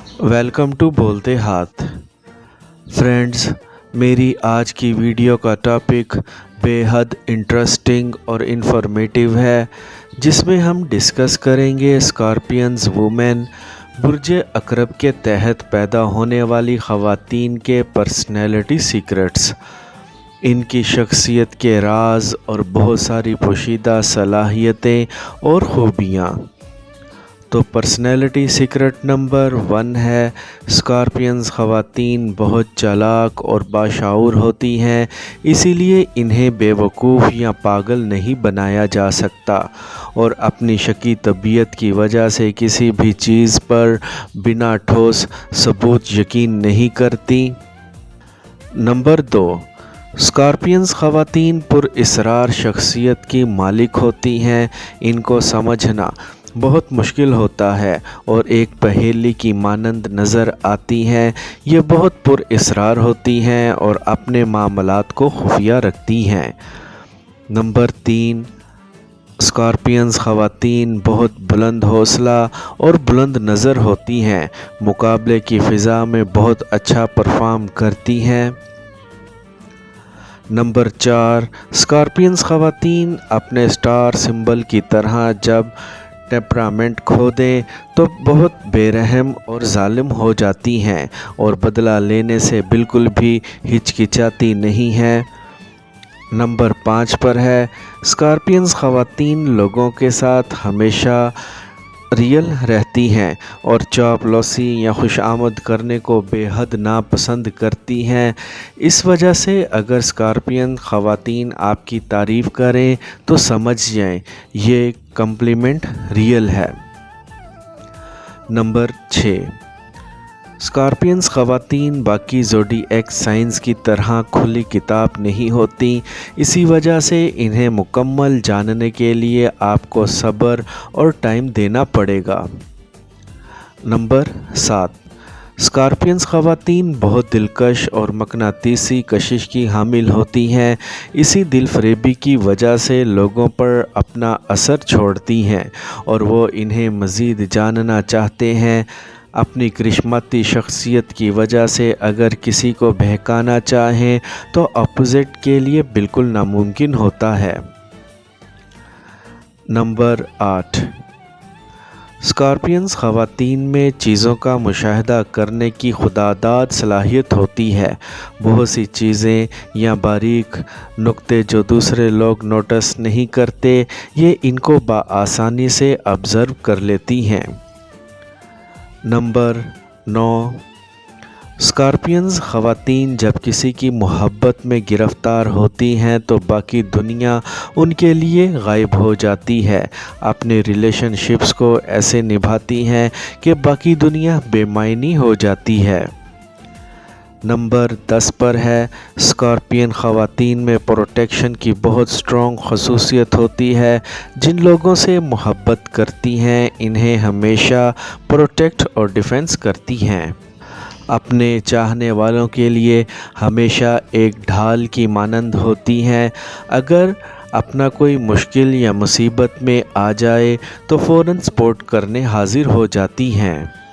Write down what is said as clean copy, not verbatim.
Welcome to बोलते हाथ। Friends, मेरी आज की वीडियो का टॉपिक बेहद इंटरेस्टिंग और इन्फॉर्मेटिव है, जिसमें हम डिस्कस करेंगे स्कॉर्पियंस वुमेन बुर्ज अकरब के तहत पैदा होने वाली ख़वातीन के पर्सनैलिटी सीक्रेट्स, इनकी शख्सियत के राज और बहुत सारी पोशीदा सलाहियतें और ख़ूबियाँ। तो पर्सनैलिटी सीक्रेट नंबर 1 है, स्कॉर्पियंस ख़वातीन बहुत चालाक और बाशऊर होती हैं, इसीलिए इन्हें बेवकूफ़ या पागल नहीं बनाया जा सकता और अपनी शकी तबीयत की वजह से किसी भी चीज़ पर बिना ठोस सबूत यकीन नहीं करती। नंबर 2, स्कॉर्पियंस ख़वातीन पुरअसरार शख्सियत की मालिक होती हैं। इनको समझना बहुत मुश्किल होता है और एक पहेली की मानंद नज़र आती हैं। ये बहुत पुरअसरार होती हैं और अपने मामलात को खुफिया रखती हैं। नंबर 3, स्कॉर्पियंस ख़वातीन बहुत बुलंद हौसला और बुलंद नज़र होती हैं। मुकाबले की फ़िज़ा में बहुत अच्छा परफॉर्म करती हैं। नंबर 4, स्कॉर्पियंस ख़वातीन अपने स्टार सिंबल की तरह जब टेम्परामेंट खो दें तो बहुत बेरहम और ज़ालिम हो जाती हैं और बदला लेने से बिल्कुल भी हिचकिचाती नहीं हैं। नंबर 5 पर है, स्कॉर्पियंस ख़वातीन लोगों के साथ हमेशा रियल रहती हैं और चापलूसी या खुशामद करने को बेहद नापसंद करती हैं। इस वजह से अगर स्कॉर्पियन ख़वातीन आपकी तारीफ़ करें तो समझ जाएं ये कम्प्लीमेंट रियल है। नंबर 6, स्कॉर्पियंस ख़वातीन बाकी ज़ोडिएक साइंस की तरह खुली किताब नहीं होती, इसी वजह से इन्हें मुकम्मल जानने के लिए आपको सब्र और टाइम देना पड़ेगा। नंबर 7, स्कॉर्पियंस ख़वातीन बहुत दिलकश और मकनातीसी कशिश की हामिल होती हैं। इसी दिलफरेबी की वजह से लोगों पर अपना असर छोड़ती हैं और वो इन्हें मज़ीद जानना चाहते हैं। अपनी करिश्माती शख्सियत की वजह से अगर किसी को बहकाना चाहें तो अपोजिट के लिए बिल्कुल नामुमकिन होता है। नंबर 8, स्कॉर्पियंस ख़वातीन में चीज़ों का मुशाहिदा करने की खुदादाद सलाहियत होती है। बहुत सी चीज़ें या बारीक नुक्ते जो दूसरे लोग नोटिस नहीं करते, ये इनको बआसानी से ऑब्ज़र्व कर लेती हैं। नंबर 9, स्कॉर्पियंस ख़वातीन जब किसी की मोहब्बत में गिरफ़्तार होती हैं तो बाकी दुनिया उनके लिए गायब हो जाती है। अपने रिलेशनशिप्स को ऐसे निभाती हैं कि बाकी दुनिया बेमायनी हो जाती है। नंबर 10 पर है, स्कॉर्पियन ख़वातीन में प्रोटेक्शन की बहुत स्ट्रॉन्ग खसूसियत होती है। जिन लोगों से मोहब्बत करती हैं इन्हें हमेशा प्रोटेक्ट और डिफेंस करती हैं। अपने चाहने वालों के लिए हमेशा एक ढाल की मानंद होती हैं। अगर अपना कोई मुश्किल या मुसीबत में आ जाए तो फ़ौरन सपोर्ट करने हाजिर हो जाती हैं।